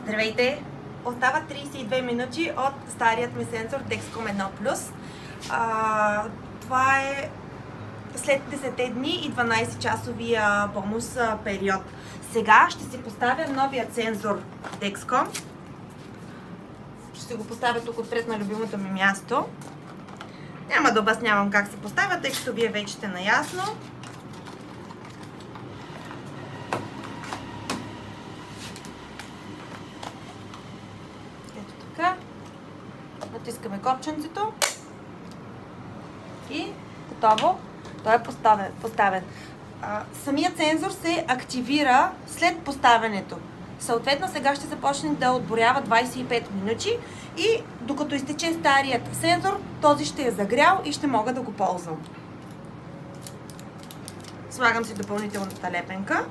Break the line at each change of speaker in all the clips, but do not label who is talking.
Здравейте! Остават 32 минути от старият ми сензор Dexcom 1+. Това е след 10 дни и 12 часовия бонус период. Сега ще си поставя новият сензор Dexcom. Ще го поставя тук отпред на любимото ми място. Няма да обяснявам как се поставя, тъй като вие вече сте наясно. Ето така. Натискаме копченцето. И готово. Той е поставен. Самият сензор се активира след поставянето. Съответно, сега ще започне да отборява 25 минути и докато изтече старият сензор, този ще е загрял и ще мога да го ползвам. Слагам си допълнителната лепенка.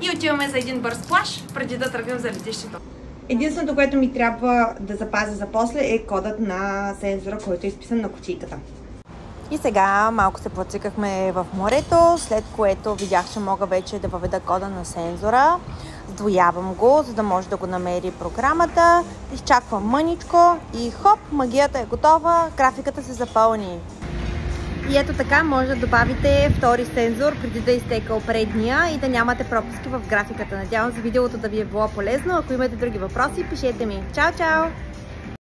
И отиваме за един бърз плаж, преди да тръгнем за летището. Единственото, което ми трябва да запазя за после е кодът на сензора, който е изписан на кутийката. И сега малко се плацикахме в морето, след което видях, че мога вече да въведа кода на сензора. Сдвоявам го, за да може да го намери програмата. Изчаквам мъничко и хоп, магията е готова, графиката се запълни. И ето така може да добавите втори сензор преди да е изтекал предния и да нямате пропуски в графиката. Надявам се видеото да ви е било полезно. Ако имате други въпроси, пишете ми. Чао, чао!